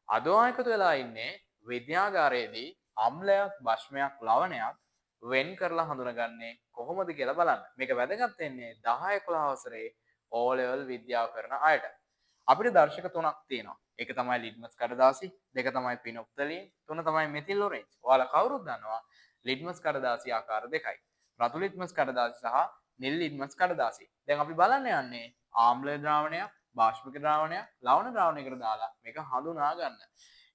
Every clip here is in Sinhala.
අදෝවා එකතු වෙලා ඉන්නේ විද්‍යාගාරයේදී අම්ලයක්, භෂ්මයක්, ලවණයක් වෙන් කරලා හඳුනගන්නේ කොහොමද කියලා බලන්න. මේක වැදගත් වෙන්නේ 10 11 වසරේ O level විද්‍යාව කරන අයට. අපිට දර්ශක තුනක් තියෙනවා. එක තමයි ලිට්මස් කඩදාසි, දෙක තමයි පිනොප්තලීන්, තුන තමයි මෙතිල් ඔරෙන්ජ්. ඔයාලා කවුරුත් දන්නවා ලිට්මස් කඩදාසි ආකාර දෙකයි. රතු ලිට්මස් කඩදාසි සහ නිල් ලිට්මස් කඩදාසි. දැන් අපි බලන්න යන්නේ ආම්ල ද්‍රාවණයක්, භාෂ්මික ද්‍රාවණයක්, ලවණ ද්‍රාවණයකට දාලා මේක හඳුනා ගන්න.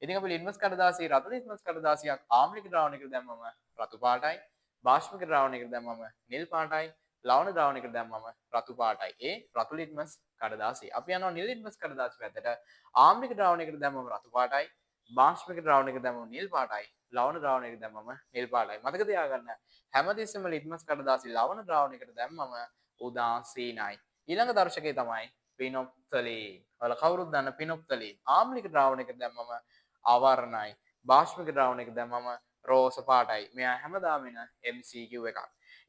ඉතින් අපි ලිට්මස් කඩදාසිය රතු ලිට්මස් කඩදාසියක් ආම්ලික ද්‍රාවණයකට දැම්මම රතු පාටයි, භාෂ්මික ද්‍රාවණයකට දැම්මම නිල් පාටයි, ලවණ ද්‍රාවණයකට දැම්මම රතු පාටයි. ඒ රතු ලිට්මස් කඩදාසිය. අපි යනවා නිල් ලිට්මස් කඩදාසි පැත්තට. ආම්ලික ද්‍රාවණයකට දැම්මම රතු පාටයි, භාෂ්මික ද්‍රාවණයකට දැම්මම නිල් පාටයි, ලවණ ද්‍රාවණයකට දැම්මම නිල් පාටයි. මතක තියාගන්න හැමතිස්සෙම ලිට්මස් කඩදාසි ලවණ ද්‍රාවණයකට දැම්මම උදාසීනයි. ඊළඟ දර්ශකය තමයි පිනොප්තලීන්. ඔයාලා කවුරුත් දන්න පිනොප්තලීන්. ආම්ලික ද්‍රාවණයකට දැම්මම අවර්ණයි. භාෂ්මික ද්‍රාවණයකට දැම්මම රෝස පාටයි. මෙයා හැමදාම එන MCQ එකක්.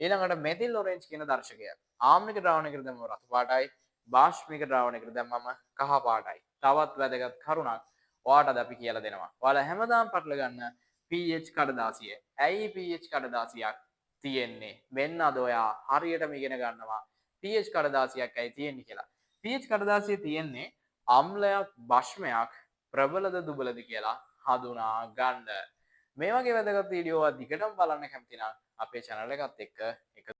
ඊළඟට මෙතිල් ඔරෙන්ජ් කියන දර්ශකය. ආම්ලික ද්‍රාවණයකට දැම්මම රතු පාටයි. භාෂ්මික ද්‍රාවණයකට දැම්මම කහ පාටයි. තවත් වැදගත් කරුණක් ඔයාටද අපි කියලා දෙනවා. ඔයාලා හැමදාම පටල ගන්න pH කඩදාසිය. ඇයි pH කඩදාසියක් තියෙන්නේ? මෙන්න අද ඔයා හරියටම ඉගෙන ගන්නවා pH කඩදාසියක් ඇයි තියෙන්නේ කියලා. pH කඩදාසිය තියෙන්නේ අම්ලයක්, භෂ්මයක් ප්‍රබලද දුබලද කියලා හඳුනා ගන්න. මේ වගේ වැදගත් වීඩියෝවක් දිගටම බලන්න කැමති නම් අපේ channel එකත් එක්ක